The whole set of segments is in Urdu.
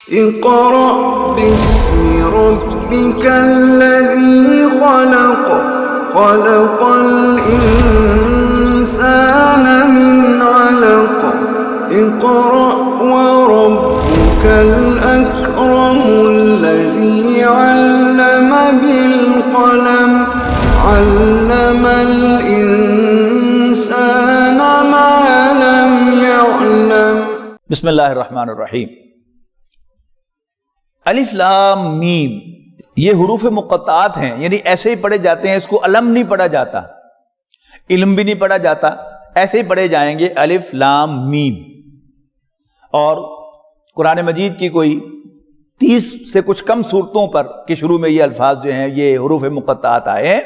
اقرأ باسم ربك الذي خلق خلق الإنسان من علق اقرأ وربك الأكرم الذي علم بالقلم علم الإنسان ما لم يعلم۔ بسم اللہ الرحمن الرحیم۔ الف لام میم یہ حروف مقطعات ہیں، یعنی ایسے ہی پڑھے جاتے ہیں، اس کو علم نہیں پڑھا جاتا، علم بھی نہیں پڑھا جاتا، ایسے ہی پڑھے جائیں گے الف لام میم۔ اور قرآن مجید کی کوئی 30 سے کچھ کم صورتوں پر کہ شروع میں یہ الفاظ جو ہیں یہ حروف مقطعات آئے ہیں،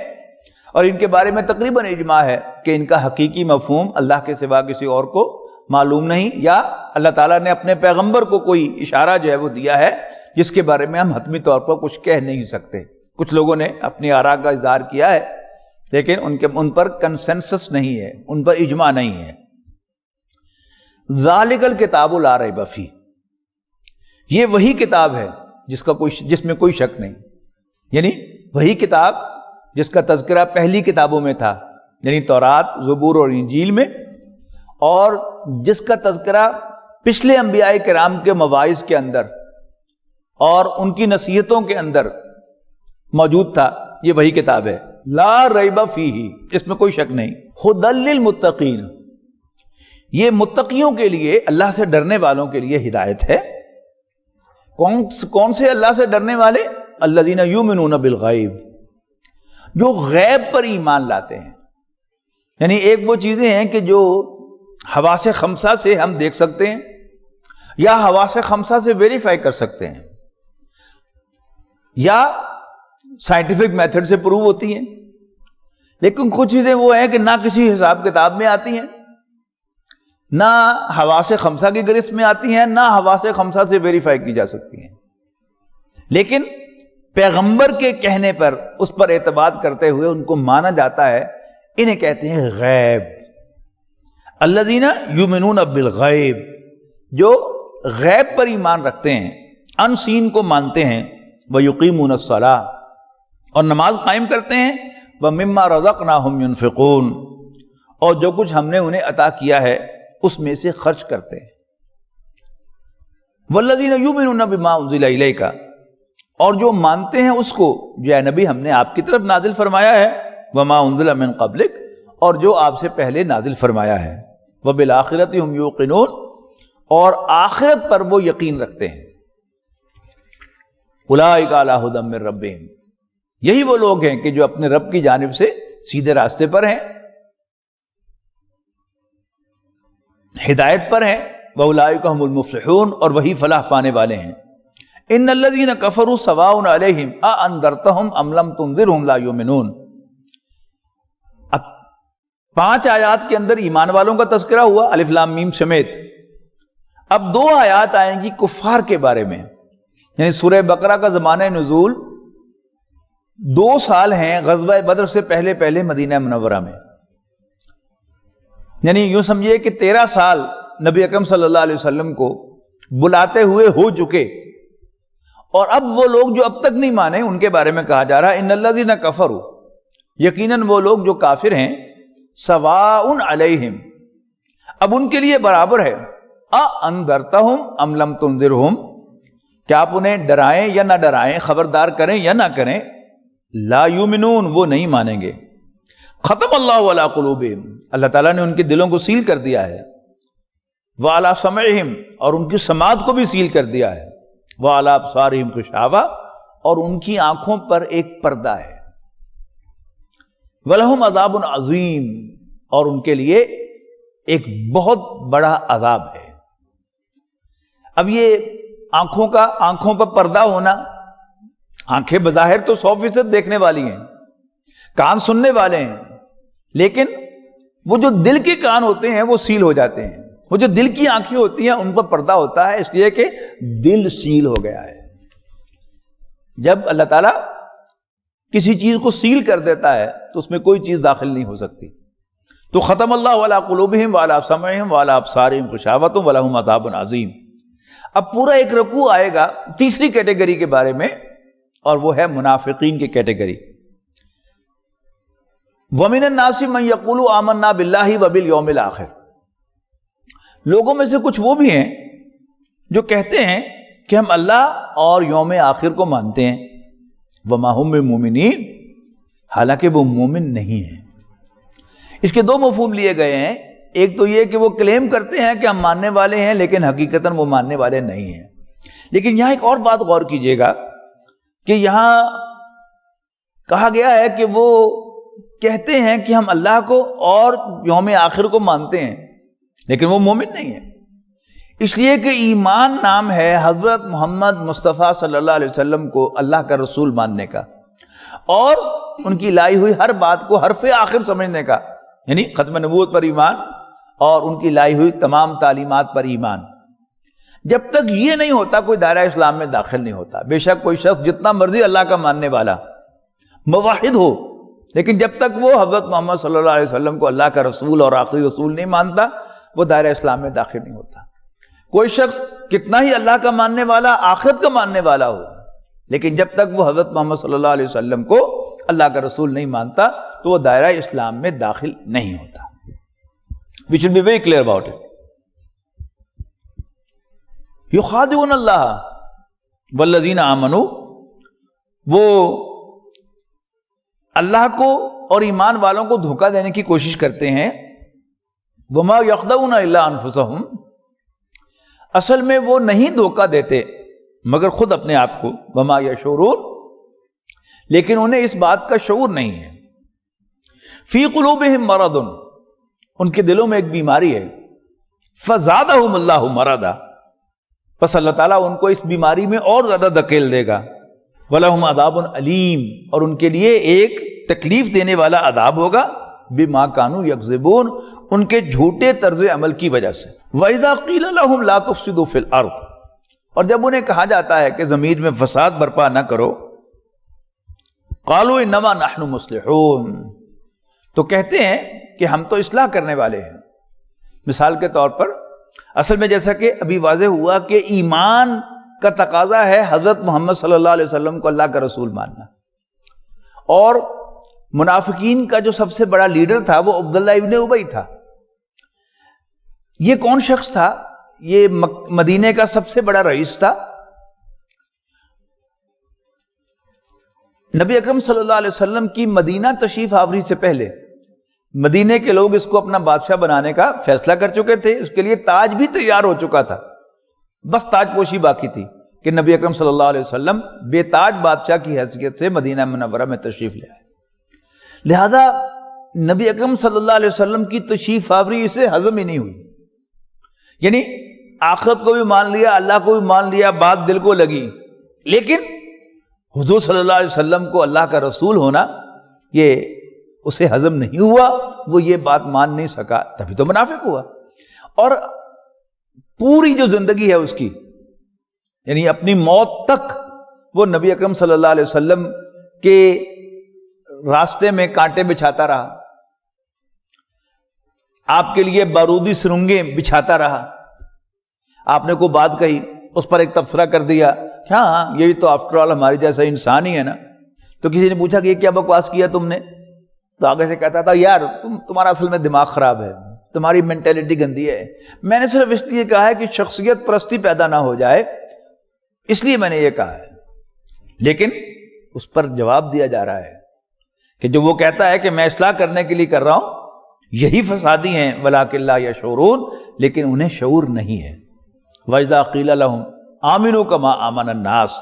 اور ان کے بارے میں تقریباً اجماع ہے کہ ان کا حقیقی مفہوم اللہ کے سوا کسی اور کو معلوم نہیں، یا اللہ تعالیٰ نے اپنے پیغمبر کو کوئی اشارہ جو ہے وہ دیا ہے جس کے بارے میں ہم حتمی طور پر کچھ کہہ نہیں سکتے۔ کچھ لوگوں نے اپنی آراء کا اظہار کیا ہے، لیکن ان پر کنسنسس نہیں ہے، ان پر اجماع نہیں ہے۔ ذالک الکتاب لا ریب فیہ، یہ وہی کتاب ہے جس میں کوئی شک نہیں، یعنی وہی کتاب جس کا تذکرہ پہلی کتابوں میں تھا، یعنی تورات، زبور اور انجیل میں، اور جس کا تذکرہ پچھلے انبیاء کرام کے مواعظ کے اندر اور ان کی نصیحتوں کے اندر موجود تھا، یہ وہی کتاب ہے۔ لا ریب فیہ، اس میں کوئی شک نہیں۔ ھدی للمتقین، یہ متقیوں کے لیے، اللہ سے ڈرنے والوں کے لیے ہدایت ہے۔ کون سے اللہ سے ڈرنے والے؟ الذین یؤمنون بالغیب، جو غیب پر ایمان لاتے ہیں، یعنی ایک وہ چیزیں ہیں کہ جو حواس خمسہ سے ہم دیکھ سکتے ہیں یا حواس خمسہ سے ویریفائی کر سکتے ہیں، یا سائنٹیفک میتھڈ سے پروو ہوتی ہیں، لیکن کچھ چیزیں وہ ہیں کہ نہ کسی حساب کتاب میں آتی ہیں، نہ حواس خمسہ کی گرفت میں آتی ہیں، نہ حواس خمسہ سے ویریفائی کی جا سکتی ہیں، لیکن پیغمبر کے کہنے پر اس پر اعتماد کرتے ہوئے ان کو مانا جاتا ہے، انہیں کہتے ہیں غیب۔ الذین یؤمنون بالغیب، جو غیب پر ایمان رکھتے ہیں، ان سین کو مانتے ہیں، وَيُقِيمُونَ الصَّلَاةَ، اور نماز قائم کرتے ہیں، وَمِمَّا رَزَقْنَاهُمْ يُنْفِقُونَ، اور جو کچھ ہم نے انہیں عطا کیا ہے اس میں سے خرچ کرتے ہیں۔ وَالَّذِينَ يُؤْمِنُونَ بِمَا أُنزِلَ إِلَيْكَ، اور جو مانتے ہیں اس کو جو اے نبی ہم نے آپ کی طرف نازل فرمایا ہے، وَمَا أُنزِلَ مِن قَبْلِكَ، اور جو آپ سے پہلے نازل فرمایا ہے، وَبِالْآخِرَةِ هُمْ يُوقِنُونَ، اور آخرت پر وہ یقین رکھتے ہیں۔ اولئک علی ھدی من ربہم، یہی وہ لوگ ہیں کہ جو اپنے رب کی جانب سے سیدھے راستے پر ہیں، ہدایت پر ہیں، واولئک ھم المفلحون، اور وہی فلاح پانے والے ہیں۔ ان الذین کفروا سواء علیہم اانذرتہم ام لم تنذرہم لا یؤمنون۔ اب 5 آیات کے اندر ایمان والوں کا تذکرہ ہوا الف لام میم سمیت، اب 2 آیات آئیں گی کفار کے بارے میں، یعنی سورہ بقرہ کا زمانہ نزول 2 سال ہیں غزوہ بدر سے پہلے مدینہ منورہ میں، یعنی یوں سمجھیے کہ 13 سال نبی اکرم صلی اللہ علیہ وسلم کو بلاتے ہوئے ہو چکے، اور اب وہ لوگ جو اب تک نہیں مانے ان کے بارے میں کہا جا رہا ہے ان الذین کفروا، یقیناً وہ لوگ جو کافر ہیں، سواء علیہم، اب ان کے لیے برابر ہے، اانذرتہم ام لم تنذرہم، کیا آپ انہیں ڈرائیں یا نہ ڈرائیں، خبردار کریں یا نہ کریں، لا یؤمنون، وہ نہیں مانیں گے۔ ختم اللہ علی قلوبہم، اللہ تعالیٰ نے ان کے دلوں کو سیل کر دیا ہے، وعلی سمعہم، اور ان کی سماعت کو بھی سیل کر دیا ہے، وعلی ابصارہم غشاوہ، اور ان کی آنکھوں پر ایک پردہ ہے، وَلَهُمْ عَذَابٌ عَظِيمٌ، اور ان کے لیے ایک بہت بڑا عذاب ہے۔ اب یہ آنکھوں پر پردہ ہونا، آنکھیں بظاہر تو 100% دیکھنے والی ہیں، کان سننے والے ہیں، لیکن وہ جو دل کے کان ہوتے ہیں وہ سیل ہو جاتے ہیں، وہ جو دل کی آنکھیں ہوتی ہیں ان پر پردہ ہوتا ہے، اس لیے کہ دل سیل ہو گیا ہے۔ جب اللہ تعالیٰ کسی چیز کو سیل کر دیتا ہے تو اس میں کوئی چیز داخل نہیں ہو سکتی، تو ختم اللہ علی قلوبہم وعلی سمعہم وعلی ابصارہم غشاوۃ ولہم عذاب عظیم۔ اب پورا ایک رکوع آئے گا تیسری کیٹیگری کے بارے میں، اور وہ ہے منافقین کی کیٹیگری. وَمِنَ النَّاسِ مَن يَقُولُ آمَنَّا بِاللَّهِ وَبِالْيَوْمِ الْآخِرِ. لوگوں میں سے کچھ وہ بھی ہیں جو کہتے ہیں کہ ہم اللہ اور یوم آخر کو مانتے ہیں. وَمَا هُم بِمُؤْمِنِينَ، حالانکہ وہ مومن نہیں ہیں. اس کے دو مفہوم لیے گئے ہیں. ایک تو یہ کہ وہ کلیم کرتے ہیں کہ ہم ماننے والے ہیں، لیکن حقیقتاً وہ ماننے والے نہیں ہیں. لیکن یہاں ایک اور بات غور کیجئے گا کہ یہاں کہا گیا ہے کہ وہ کہتے ہیں کہ ہم اللہ کو اور یوم آخر کو مانتے ہیں، لیکن وہ مومن نہیں ہیں. اس لیے کہ ایمان نام ہے حضرت محمد مصطفیٰ صلی اللہ علیہ وسلم کو اللہ کا رسول ماننے کا، اور ان کی لائی ہوئی ہر بات کو حرف آخر سمجھنے کا، یعنی ختم نبوت پر ایمان اور ان کی لائی ہوئی تمام تعلیمات پر ایمان. جب تک یہ نہیں ہوتا کوئی دائرہ اسلام میں داخل نہیں ہوتا. بے شک کوئی شخص جتنا مرضی اللہ کا ماننے والا موحد ہو، لیکن جب تک وہ حضرت محمد صلی اللہ علیہ وسلم کو اللہ کا رسول اور آخری رسول نہیں مانتا، وہ دائرہ اسلام میں داخل نہیں ہوتا. کوئی شخص کتنا ہی اللہ کا ماننے والا، آخرت کا ماننے والا ہو، لیکن جب تک وہ حضرت محمد صلی اللہ علیہ وسلم کو اللہ کا رسول نہیں مانتا تو وہ دائرہ اسلام میں داخل نہیں ہوتا. We should be very clear about it. یخادعون اللہ والذین آمنوا، وہ اللہ کو اور ایمان والوں کو دھوکہ دینے کی کوشش کرتے ہیں. وما یخدعون الا انفسہم، اصل میں وہ نہیں دھوکہ دیتے مگر خود اپنے آپ کو. وما یشعرون، لیکن انہیں اس بات کا شعور نہیں ہے. فی قلوبہم مرض، ان کے دلوں میں ایک بیماری ہے. فزادہم اللہ مرضا، پس اللہ تعالیٰ ان کو اس بیماری میں اور زیادہ دھکیل دے گا. وَلَهُمْ عَذَابٌ عَلِيمٌ، اور ان کے لیے ایک تکلیف دینے والا عذاب ہوگا. بِمَا كَانُوا يَكْذِبُونَ، ان کے جھوٹے طرز عمل کی وجہ سے. وَإِذَا قِيلَ لَهُمْ لَا تُفْسِدُوا فِي الْأَرْضِ، اور جب انہیں کہا جاتا ہے کہ زمین میں فساد برپا نہ کرو، قَالُوا إِنَّمَا نَحْنُ مُصْلِحُونَ، تو کہتے ہیں کہ ہم تو اصلاح کرنے والے ہیں. مثال کے طور پر اصل میں جیسا کہ ابھی واضح ہوا کہ ایمان کا تقاضا ہے حضرت محمد صلی اللہ علیہ وسلم کو اللہ کا رسول ماننا، اور منافقین کا جو سب سے بڑا لیڈر تھا وہ عبداللہ ابن ابی تھا. یہ کون شخص تھا؟ یہ مدینے کا سب سے بڑا رئیس تھا. نبی اکرم صلی اللہ علیہ وسلم کی مدینہ تشریف آوری سے پہلے مدینے کے لوگ اس کو اپنا بادشاہ بنانے کا فیصلہ کر چکے تھے. اس کے لیے تاج بھی تیار ہو چکا تھا، بس تاج پوشی باقی تھی کہ نبی اکرم صلی اللہ علیہ وسلم بے تاج بادشاہ کی حیثیت سے مدینہ منورہ میں تشریف لے آئے. لہذا نبی اکرم صلی اللہ علیہ وسلم کی تشریف آوری اسے ہضم ہی نہیں ہوئی. یعنی آخرت کو بھی مان لیا، اللہ کو بھی مان لیا، بات دل کو لگی، لیکن حضور صلی اللہ علیہ وسلم کو اللہ کا رسول ہونا یہ اسے ہضم نہیں ہوا. وہ یہ بات مان نہیں سکا، تبھی تو منافق ہوا. اور پوری جو زندگی ہے اس کی، یعنی اپنی موت تک وہ نبی اکرم صلی اللہ علیہ وسلم کے راستے میں کانٹے بچھاتا رہا، آپ کے لیے بارودی سرنگیں بچھاتا رہا. آپ نے کوئی بات کہی، اس پر ایک تبصرہ کر دیا کہ ہاں یہ تو آفٹر آل ہمارے جیسا انسان ہی ہے نا. تو کسی نے پوچھا کہ یہ کیا بکواس کیا تم نے؟ تو آگے سے کہتا تھا یار تمہارا اصل میں دماغ خراب ہے، تمہاری مینٹیلٹی گندی ہے. میں نے صرف اس لیے کہا ہے کہ شخصیت پرستی پیدا نہ ہو جائے، اس لیے میں نے یہ کہا ہے. لیکن اس پر جواب دیا جا رہا ہے کہ جو وہ کہتا ہے کہ میں اصلاح کرنے کے لیے کر رہا ہوں، یہی فسادی ہیں. وَلَٰكِن لَا يَشْعُرُونَ، لیکن انہیں شعور نہیں ہے. وَإِذَا قِيلَ لَهُمْ آمِنُوا كَمَا آمَنَ النَّاسُ،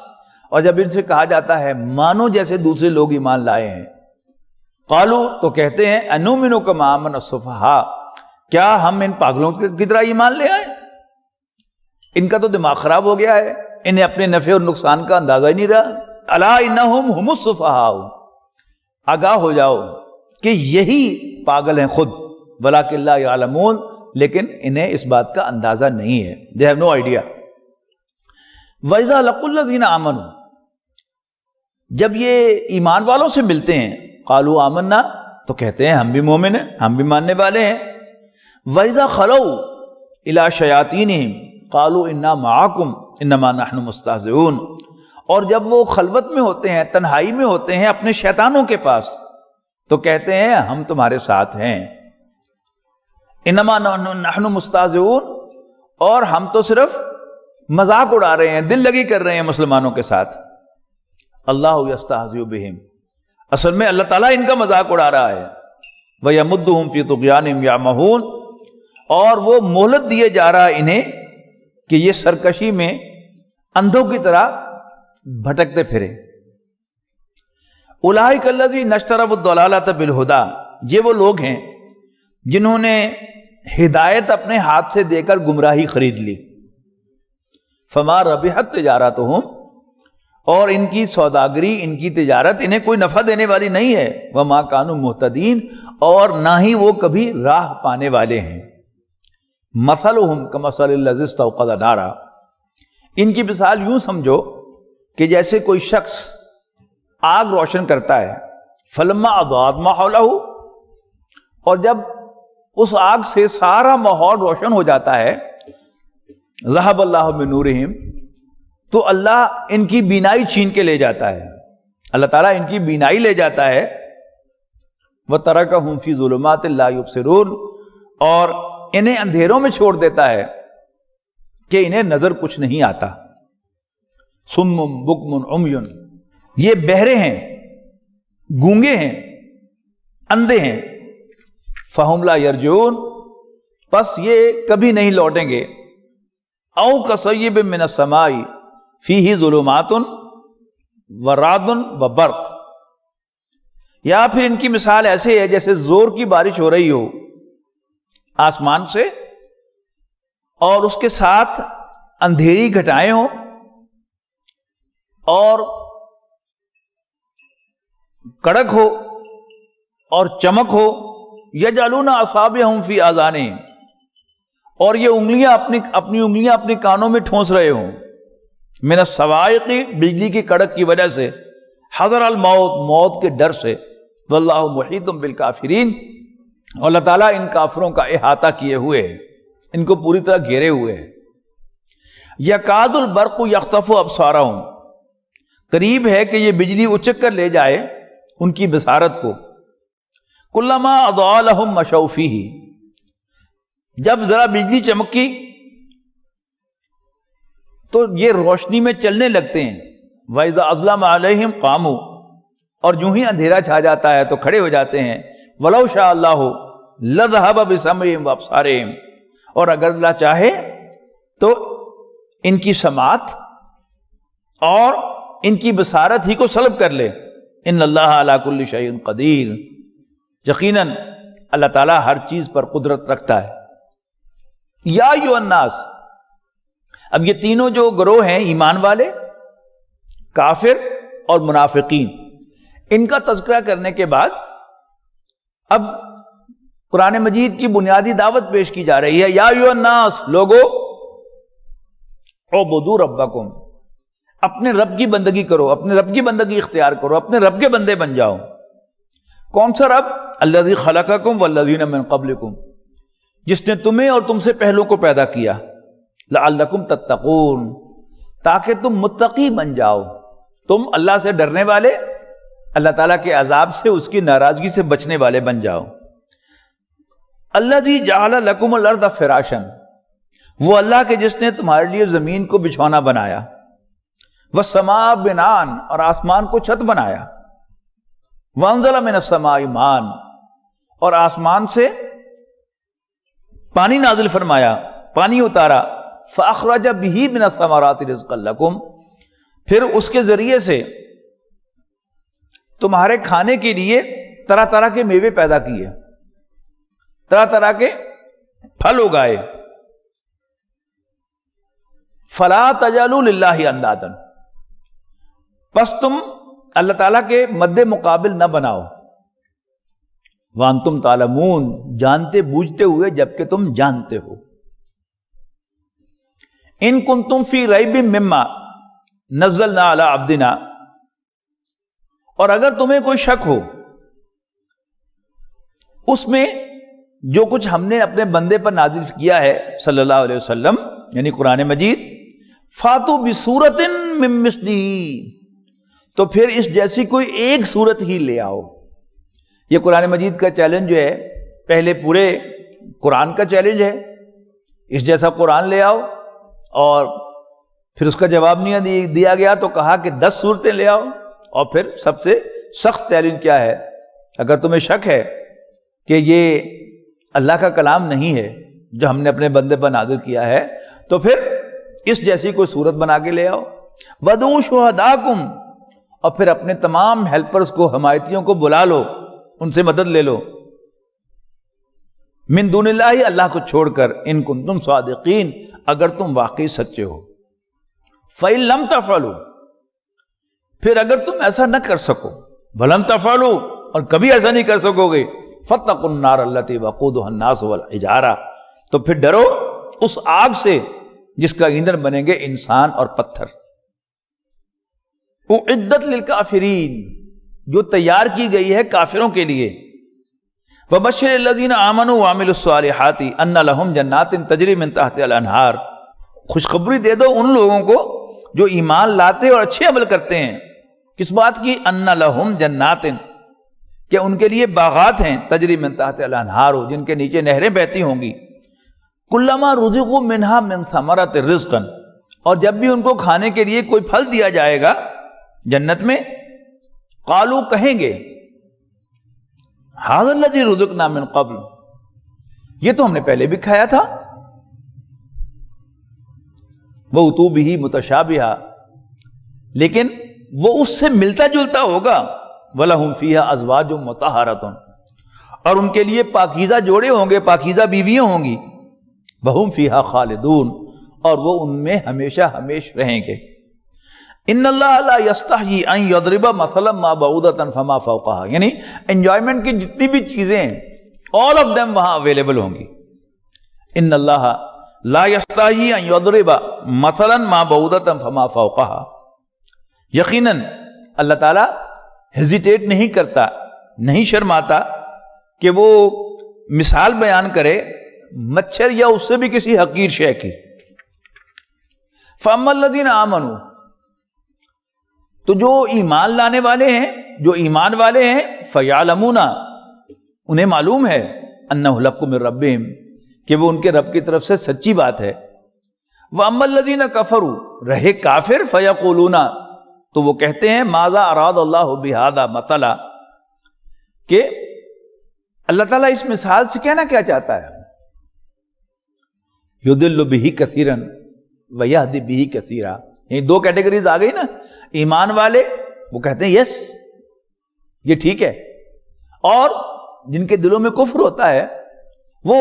اور جب ان سے کہا جاتا ہے مانو جیسے دوسرے لوگ ایمان لائے ہیں، قالوا، تو کہتے ہیں انؤمن كما آمن السفهاء، کیا ہم ان پاگلوں کی طرح ایمان لے آئے؟ ان کا تو دماغ خراب ہو گیا ہے، انہیں اپنے نفع اور نقصان کا اندازہ ہی نہیں رہا. الا انہم هم السفهاء، آگاہ ہو جاؤ کہ یہی پاگل ہیں خود. ولکن لا یعلمون، لیکن انہیں اس بات کا اندازہ نہیں ہے. they have no idea. وَإِذَا لَقُوا الَّذِينَ آمَنُوا، جب یہ ایمان والوں سے ملتے ہیں، قالوا آمنا، تو کہتے ہیں ہم بھی مومن ہیں، ہم بھی ماننے والے ہیں. وَإِذَا خَلَوْا إِلَىٰ شَيَاطِينِهِمْ قَالُوا إِنَّا مَعَكُمْ انما نحن مستہزئون، اور جب وہ خلوت میں ہوتے ہیں، تنہائی میں ہوتے ہیں اپنے شیطانوں کے پاس، تو کہتے ہیں ہم تمہارے ساتھ ہیں، انما نحن مستہزئون، اور ہم تو صرف مذاق اڑا رہے ہیں، دل لگی کر رہے ہیں مسلمانوں کے ساتھ۔ اللہ یستہزئ بہم، اصل میں اللہ تعالیٰ ان کا مذاق اڑا رہا ہے۔ وَيَمُدُّهُمْ فِي طُغْيَانِهِمْ يَعْمَهُونَ، اور وہ مہلت دیے جا رہا ہے انہیں کہ یہ سرکشی میں اندھوں کی طرح بھٹکتے پھرے۔ اولئک الذین اشتروا الضلالۃ بالہدی، یہ وہ لوگ ہیں جنہوں نے ہدایت اپنے ہاتھ سے دے کر گمراہی خرید لی۔ فما ربحت تجارتہم، اور ان کی سوداگری، ان کی تجارت انہیں کوئی نفع دینے والی نہیں ہے۔ وما کانوا مہتدین، اور نہ ہی وہ کبھی راہ پانے والے ہیں۔ مثلہم کمثل الذی استوقد نارا، ان کی مثال یوں سمجھو کہ جیسے کوئی شخص آگ روشن کرتا ہے، فلما اضاءت ما حولہ، اور جب اس آگ سے سارا ماحول روشن ہو جاتا ہے، ذہب اللہ بنورہم، تو اللہ ان کی بینائی چھین کے لے جاتا ہے، اللہ تعالیٰ ان کی بینائی لے جاتا ہے۔ وَتَرَكَهُمْ فِي ظُلُمَاتٍ لَا يُبْصِرُونَ، اور انہیں اندھیروں میں چھوڑ دیتا ہے کہ انہیں نظر کچھ نہیں آتا۔ صُمٌّ بُكْمٌ عُمْيٌ، یہ بہرے ہیں، گونگے ہیں، اندھے ہیں۔ فَهُمْ لَا يَرْجِعُونَ، پس یہ کبھی نہیں لوٹیں گے۔ اَوْ كَصَيِّبٍ مِّنَ السَّمَاءِ فِيهِ ظُلُمَاتٌ وَرَعْدٌ وَبَرْقٌ، یا پھر ان کی مثال ایسے ہے جیسے زور کی بارش ہو رہی ہو آسمان سے، اور اس کے ساتھ اندھیری گھٹائیں ہوں اور کڑک ہو اور چمک ہو۔ یجعلون اصابعهم فی آذانہم، اور یہ انگلیاں اپنی انگلیاں اپنے کانوں میں ٹھونس رہے ہوں، من الصواعق، بجلی کی کڑک کی وجہ سے، حذر الموت، موت کے ڈر سے۔ واللہ محیط بالکافرین، اور اللہ تعالیٰ ان کافروں کا احاطہ کیے ہوئے ہے، ان کو پوری طرح گھیرے ہوئے ہے۔ یکاد البرق یخطف ابصارہم، قریب ہے کہ یہ بجلی اچک کر لے جائے ان کی بصارت کو۔ کلما اضاء لہم مشوا فیہ، جب ذرا بجلی چمکی تو یہ روشنی میں چلنے لگتے ہیں۔ وَإِذَا أَظْلَمَ عَلَيْهِمْ قَامُوا، اور جو ہی اندھیرا چھا جاتا ہے تو کھڑے ہو جاتے ہیں۔ وَلَوْ شَاءَ اللَّهُ لَذَهَبَ بِسَمْعِهِمْ وَأَبْصَارِهِمْ، اور اگر اللہ چاہے تو ان کی سماعت اور ان کی بصارت ہی کو سلب کر لے۔ ان اللہ علی کل شیء قدیر، یقیناً اللہ تعالیٰ ہر چیز پر قدرت رکھتا ہے۔ یا ایھا الناس، اب یہ تینوں جو گروہ ہیں، ایمان والے، کافر اور منافقین، ان کا تذکرہ کرنے کے بعد اب قرآن مجید کی بنیادی دعوت پیش کی جا رہی ہے۔ یا ایھا الناس، لوگو، اعبدوا ربکم، اپنے رب کی بندگی کرو، اپنے رب کی بندگی اختیار کرو، اپنے رب کے بندے بن جاؤ۔ کون سا رب؟ الذی خلقکم والذین من قبلکم، جس نے تمہیں اور تم سے پہلوں کو پیدا کیا۔ لعلکم تتقون، تاکہ تم متقی بن جاؤ، تم اللہ سے ڈرنے والے، اللہ تعالیٰ کے عذاب سے، اس کی ناراضگی سے بچنے والے بن جاؤ۔ الذی جعل لکم الارض فراشا، وہ اللہ کے جس نے تمہارے لیے زمین کو بچھونا بنایا۔ والسماء بناء، اور آسمان کو چھت بنایا۔ وانزل من السماء ماء، اور آسمان سے پانی نازل فرمایا، پانی اتارا۔ فاخرج به من الثمرات رزقا لکم، پھر اس کے ذریعے سے تمہارے کھانے کے لیے طرح طرح کے میوے پیدا کیے، طرح طرح کے پھل اگائے۔ فلا تجعلوا للہ اندادا، پس تم اللہ تعالیٰ کے مد مقابل نہ بناؤ۔ وانتم تعلمون، جانتے بوجھتے ہوئے جبکہ تم جانتے ہو۔ ان کنتم فی ریب مما نزلنا علی عبدنا، اور اگر تمہیں کوئی شک ہو اس میں جو کچھ ہم نے اپنے بندے پر نازل کیا ہے صلی اللہ علیہ وسلم، یعنی قرآن مجید، فاتو بصورت من مثلہ، تو پھر اس جیسی کوئی ایک صورت ہی لے آؤ۔ یہ قرآن مجید کا چیلنج جو ہے، پہلے پورے قرآن کا چیلنج ہے، اس جیسا قرآن لے آؤ، اور پھر اس کا جواب نہیں دیا گیا تو کہا کہ 10 صورتیں لے آؤ، اور پھر سب سے سخت چیلنج کیا ہے؟ اگر تمہیں شک ہے کہ یہ اللہ کا کلام نہیں ہے جو ہم نے اپنے بندے پر نازل کیا ہے، تو پھر اس جیسی کوئی صورت بنا کے لے آؤ۔ وَدْعُوا شُهَدَاءَكُمْ، اور پھر اپنے تمام ہیلپرز کو، حمایتیوں کو بلا لو، ان سے مدد لے لو، من دون اللہ، اللہ کو چھوڑ کر، ان کنتم صادقین، اگر تم واقعی سچے ہو۔ فَإِن لَمْ تَفْعَلُوا، پھر اگر تم ایسا نہ کر سکو، وَلَمْ تَفْعَلُوا، اور کبھی ایسا نہیں کر سکو گے، فَاتَّقُوا النَّارَ الَّتِي وَقُودُهَا النَّاسُ وَالْحِجَارَةُ، تو پھر ڈرو اس آگ سے جس کا ایندھن بنیں گے انسان اور پتھر۔ اعدت للکافرین، جو تیار کی گئی ہے کافروں کے لیے۔ وبشر الذین آمنوا وعملوا الصالحات ان لہم جنات تجری من تحتها الانہار، خوشخبری دے دو ان لوگوں کو جو ایمان لاتے اور اچھے عمل کرتے ہیں۔ کس بات کی؟ ان لہم جنات، کہ ان کے لیے باغات ہیں، تجری من تحتها الانہار، جن کے نیچے نہریں بہتی ہوں گی۔ کلما رزقوا منہا من ثمرۃ رزقا، اور جب بھی ان کو کھانے کے لیے کوئی پھل دیا جائے گا جنت میں، قالوا، کہیں گے، ھذا الذی رزقنا من قبل، یہ تو ہم نے پہلے بھی کھایا تھا۔ وَأُتُوا بِهِ مُتَشَابِهًا، لیکن وہ اس سے ملتا جلتا ہوگا۔ وَلَهُمْ فِيهَا أَزْوَاجٌ مُطَهَّرَةٌ، اور ان کے لیے پاکیزہ جوڑے ہوں گے، پاکیزہ بیویاں ہوں گی۔ وَهُمْ فِيهَا خَالِدُونَ، اور وہ ان میں ہمیشہ ہمیش رہیں گے۔ ان اللہ لا یستحیی ان یضرب مثلا ما بعودۃ فما فوقها، یعنی انجوائمنٹ کی جتنی بھی چیزیں ہیں all of them وہاں اویلیبل ہوں گی۔ ان اللہ لا یستحیی ان یضرب مثلا ما بعودۃ فما فوقها، یقیناً اللہ تعالیٰ ہیزیٹیٹ نہیں کرتا، نہیں شرماتا کہ وہ مثال بیان کرے مچھر یا اس سے بھی کسی حقیر شے کی۔ فَأَمَّا الَّذِينَ آمَنُوا، تو جو ایمان لانے والے ہیں، جو ایمان والے ہیں، فَيَعْلَمُونَ، انہیں معلوم ہے، أَنَّهُ الْحَقُّ مِن رَبِّهِمْ، کہ وہ ان کے رب کی طرف سے سچی بات ہے۔ وَأَمَّا الَّذِينَ كَفَرُوا، رہے کافر، فَيَقُولُونَ، تو وہ کہتے ہیں، مَاذَا أَرَادَ اللَّهُ بِهَذَا مَثَلًا، کہ اللہ تعالیٰ اس مثال سے کہنا کیا چاہتا ہے؟ يُضِلُّ بِهِ كَثِيرًا وَيَهْدِي بِهِ كَثِيرًا، یہ دو کیٹیگریز آ گئی نا۔ ایمان والے وہ کہتے ہیں یس یہ ٹھیک ہے، اور جن کے دلوں میں کفر ہوتا ہے وہ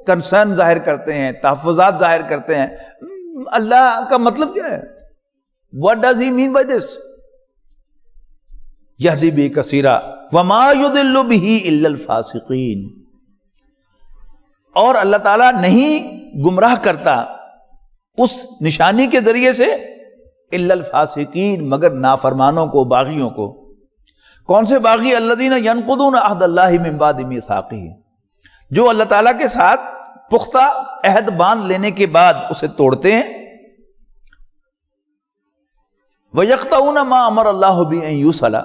کنسرن ظاہر کرتے ہیں، تحفظات ظاہر کرتے ہیں، اللہ کا مطلب کیا ہے؟ What does he mean by this؟ یہدی بہ کثیرا وما یضل بہ الا الفاسقین، اور اللہ تعالیٰ نہیں گمراہ کرتا اس نشانی کے ذریعے سے الا الفاسقین، مگر نافرمانوں کو، باغیوں کو۔ کون سے باغی؟ الذین ینقضون عہد اللہ من بعد میثاقہ، جو اللہ تعالیٰ کے ساتھ پختہ عہد باندھ لینے کے بعد اسے توڑتے ہیں۔ وَيَقْطَعُونَ مَا أَمَرَ اللَّهُ بِهِ أَن يُوصَلَ،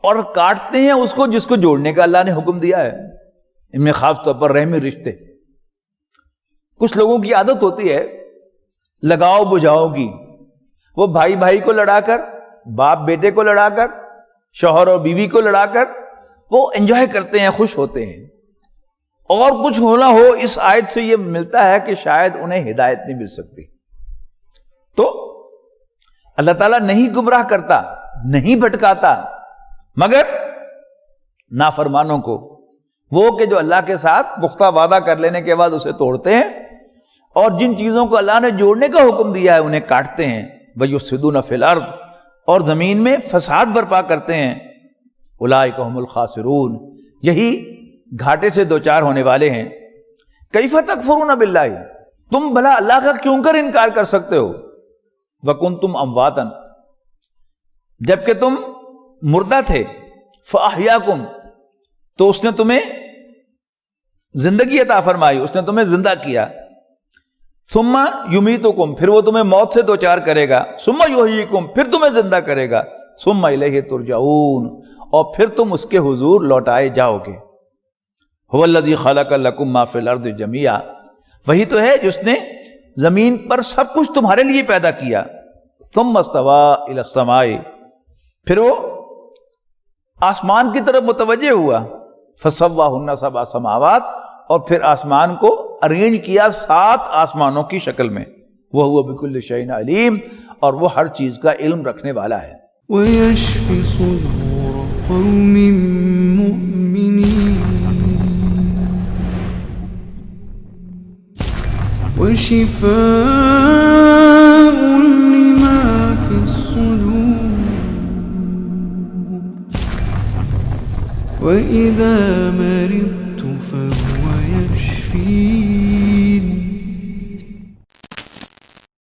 اور کاٹتے ہیں اس کو جس کو جوڑنے کا اللہ نے حکم دیا ہے۔ ان میں خاص طور پر رحمی رشتے، کچھ لوگوں کی عادت ہوتی ہے لگاؤ بجھاؤ کی، وہ بھائی بھائی کو لڑا کر، باپ بیٹے کو لڑا کر، شوہر اور بیوی کو لڑا کر وہ انجوائے کرتے ہیں، خوش ہوتے ہیں۔ اور کچھ ہونا ہو، اس آیت سے یہ ملتا ہے کہ شاید انہیں ہدایت نہیں مل سکتی۔ تو اللہ تعالیٰ نہیں گمراہ کرتا، نہیں بھٹکاتا، مگر نافرمانوں کو، وہ کہ جو اللہ کے ساتھ پختہ وعدہ کر لینے کے بعد اسے توڑتے ہیں، اور جن چیزوں کو اللہ نے جوڑنے کا حکم دیا ہے انہیں کاٹتے ہیں۔ وَيُفْسِدُونَ فِي الْأَرْضِ، اور زمین میں فساد برپا کرتے ہیں۔ اولئک ھم الخاسرون، یہی گھاٹے سے دوچار ہونے والے ہیں۔ کیف تکفرون باللہ، تم بھلا اللہ کا کیوں کر انکار کر سکتے ہو؟ وکنتم امواتا، جبکہ تم مردہ تھے، فاحیاکم، تو اس نے تمہیں زندگی عطا فرمائی، اس نے تمہیں زندہ کیا۔ ثم یمیتکم، پھر وہ تمہیں موت سے دوچار کرے گا، ثم یحییکم، پھر تمہیں زندہ کرے گا، ثم الیہ ترجعون، اور پھر تم اس کے حضور لوٹائے جاؤ گے۔ هو الذی خلق لکم ما فی الارض جمیعا، وہی تو ہے جس نے زمین پر سب کچھ تمہارے لیے پیدا کیا۔ ثم استوی الی السماء، پھر وہ آسمان کی طرف متوجہ ہوا، فسواہن سبع سماوات، اور پھر آسمان کو ارینج کیا 7 آسمانوں کی شکل میں۔ وَهُوَ بِكُلِّ شَيْءٍ عَلِيمٌ، اور وہ ہر چیز کا علم رکھنے والا ہے۔ ويشفي صدور قوم مؤمنين وشفاء لما في الصدور وإذا مرضت